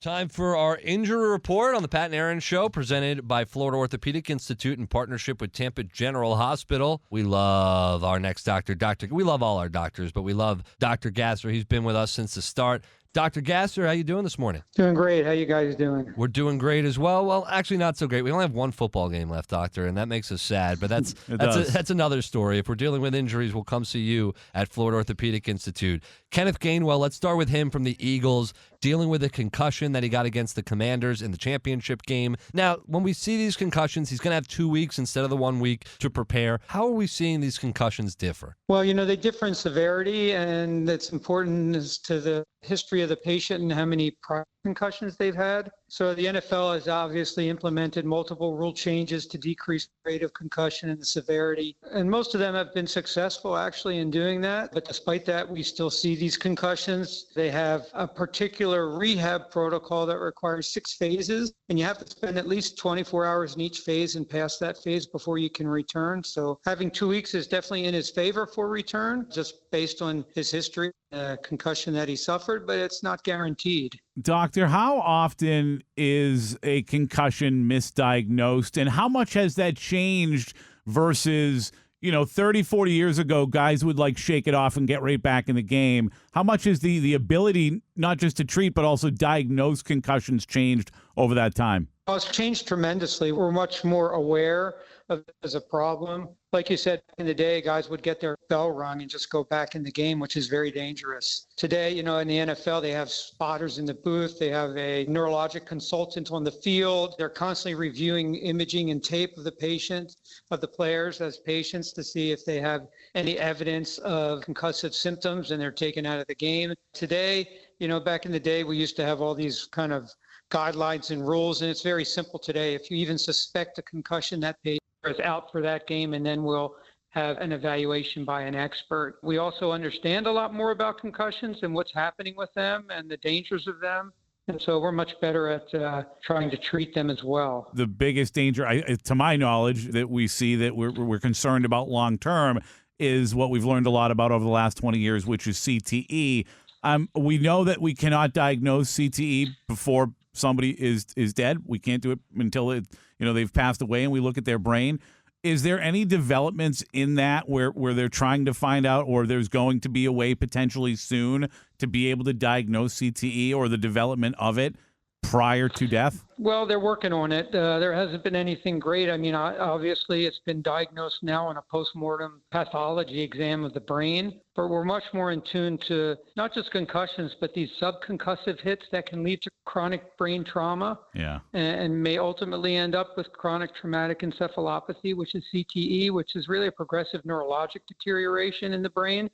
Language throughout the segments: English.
Time for our injury report on the Pat and Aaron Show, presented by Florida Orthopaedic Institute in partnership with Tampa General Hospital. We love our next doctor. We love all our doctors, but we love Dr. Gasser. He's been with us since the start. Dr. Gasser, how you doing this morning? Doing great. How you guys doing? We're doing great as well. Well, actually not so great. We only have one football game left, Doctor, and that makes us sad. But that's another story. If we're dealing with injuries, we'll come see you at Florida Orthopaedic Institute. Kenneth Gainwell, let's start with him from the Eagles, dealing with a concussion that he got against the Commanders in the championship game. Now, when we see these concussions, he's going to have 2 weeks instead of the 1 week to prepare. How are we seeing these concussions differ? Well, they differ in severity, and it's important as to the history of the patient and how many prior concussions they've had. So the NFL has obviously implemented multiple rule changes to decrease the rate of concussion and the severity. And most of them have been successful actually in doing that. But despite that, we still see these concussions. They have a particular rehab protocol that requires 6 phases, and you have to spend at least 24 hours in each phase and pass that phase before you can return. So having 2 weeks is definitely in his favor for return, just based on his history, concussion that he suffered, but it's not guaranteed. Doctor, how often is a concussion misdiagnosed, and how much has that changed versus 30, 40 years ago, guys would shake it off and get right back in the game? How much is the ability not just to treat but also diagnose concussions changed over that time? Well, it's changed tremendously. We're much more aware of it as a problem. Like you said, in the day, guys would get their bell rung and just go back in the game, which is very dangerous. Today, in the NFL, they have spotters in the booth. They have a neurologic consultant on the field. They're constantly reviewing imaging and tape of the patient, of the players as patients, to see if they have any evidence of concussive symptoms, and they're taken out of the game. Today, back in the day, we used to have all these kind of guidelines and rules, and it's very simple today. If you even suspect a concussion, that patient is out for that game, and then we'll have an evaluation by an expert. We also understand a lot more about concussions and what's happening with them and the dangers of them. And so we're much better at trying to treat them as well. The biggest danger, to my knowledge, that we see that we're concerned about long term is what we've learned a lot about over the last 20 years, which is CTE. We know that we cannot diagnose CTE before somebody is dead. We can't do it until they've passed away and we look at their brain. Is there any developments in that where they're trying to find out, or there's going to be a way potentially soon to be able to diagnose CTE or the development of it prior to death? Well, they're working on it. There hasn't been anything great. I mean, obviously, it's been diagnosed now in a postmortem pathology exam of the brain, but we're much more in tune to not just concussions, but these subconcussive hits that can lead to chronic brain trauma, and may ultimately end up with chronic traumatic encephalopathy, which is CTE, which is really a progressive neurologic deterioration in the brain.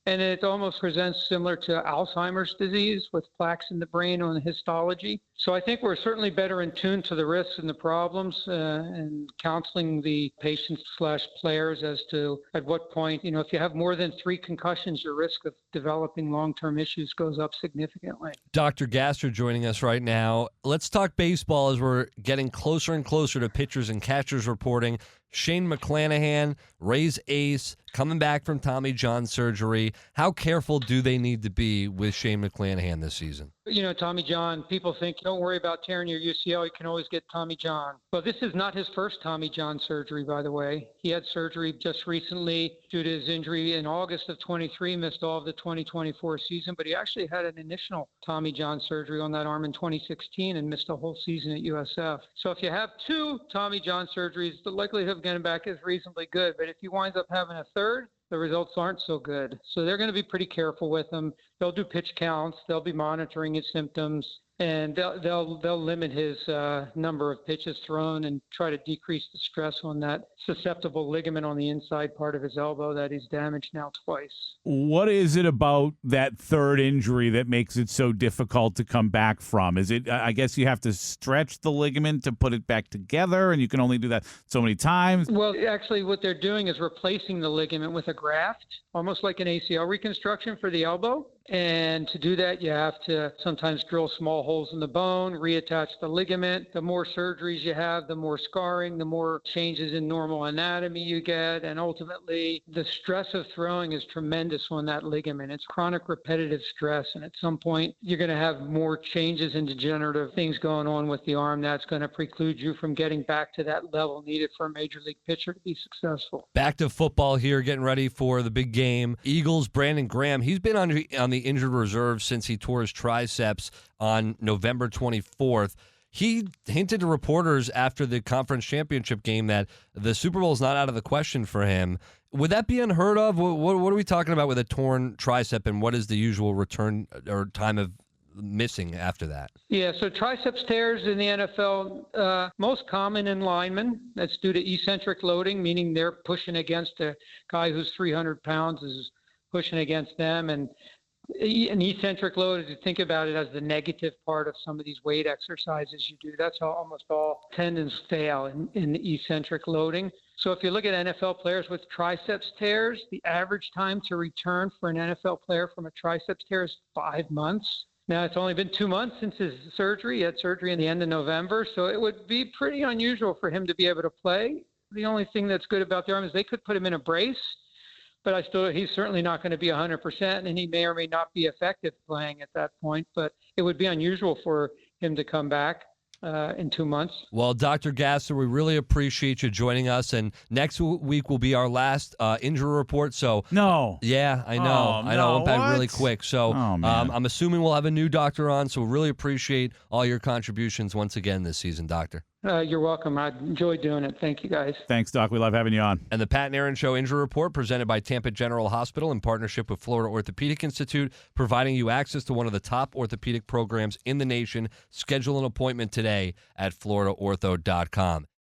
And it almost presents similar to Alzheimer's disease with plaques in the brain on histology. So I think we're certainly better in tune to the risks and the problems, and counseling the patients/players as to at what point, if you have more than 3 concussions, your risk of developing long-term issues goes up significantly. Dr. Gasser joining us right now. Let's talk baseball as we're getting closer and closer to pitchers and catchers reporting. Shane McClanahan, Rays ace, coming back from Tommy John surgery. How careful do they need to be with Shane McClanahan this season? Tommy John, people think, don't worry about tearing your UCL. You can always get Tommy John. But this is not his first Tommy John surgery, by the way. He had surgery just recently due to his injury in August of 23, missed all of the 2024 season. But he actually had an initial Tommy John surgery on that arm in 2016 and missed a whole season at USF. So if you have 2 Tommy John surgeries, the likelihood of getting back is reasonably good. But if he winds up having a third, the results aren't so good. So they're going to be pretty careful with him. They'll do pitch counts. They'll be monitoring his symptoms, and they'll limit his number of pitches thrown and try to decrease the stress on that susceptible ligament on the inside part of his elbow that he's damaged now twice. What is it about that third injury that makes it so difficult to come back from? Is it, I guess you have to stretch the ligament to put it back together, and you can only do that so many times? Well, actually what they're doing is replacing the ligament with a graft, almost like an ACL reconstruction for the elbow. And to do that, you have to sometimes drill small holes in the bone, reattach the ligament. The more surgeries you have, the more scarring, the more changes in normal anatomy you get. And ultimately, the stress of throwing is tremendous on that ligament. It's chronic repetitive stress. And at some point, you're going to have more changes and degenerative things going on with the arm. That's going to preclude you from getting back to that level needed for a major league pitcher to be successful. Back to football here, getting ready for the big game. Eagles, Brandon Graham, he's been on the injured reserve since he tore his triceps on November 24th. He hinted to reporters after the conference championship game that the Super Bowl is not out of the question for him. Would that be unheard of? What are we talking about with a torn tricep, and what is the usual return or time of missing after that? Yeah, so triceps tears in the NFL, most common in linemen. That's due to eccentric loading, meaning they're pushing against a guy who's 300 pounds is pushing against them. And an eccentric load, if you think about it as the negative part of some of these weight exercises you do, that's how almost all tendons fail in the eccentric loading. So if you look at NFL players with triceps tears, the average time to return for an NFL player from a triceps tear is 5 months. Now, it's only been 2 months since his surgery. He had surgery in the end of November, so it would be pretty unusual for him to be able to play. The only thing that's good about the arm is they could put him in a brace, but he's certainly not going to be 100%, and he may or may not be effective playing at that point. But it would be unusual for him to come back in 2 months. Well, Dr. Gasser, we really appreciate you joining us, and next week will be our last injury report. So no, yeah, I know, oh, I know, no, went back what? really quick. So I'm assuming we'll have a new doctor on. So we really appreciate all your contributions once again this season, Doctor. You're welcome. I enjoyed doing it. Thank you, guys. Thanks, Doc. We love having you on. And the Pat and Aaron Show Injury Report, presented by Tampa General Hospital in partnership with Florida Orthopaedic Institute, providing you access to one of the top orthopedic programs in the nation. Schedule an appointment today at floridaortho.com.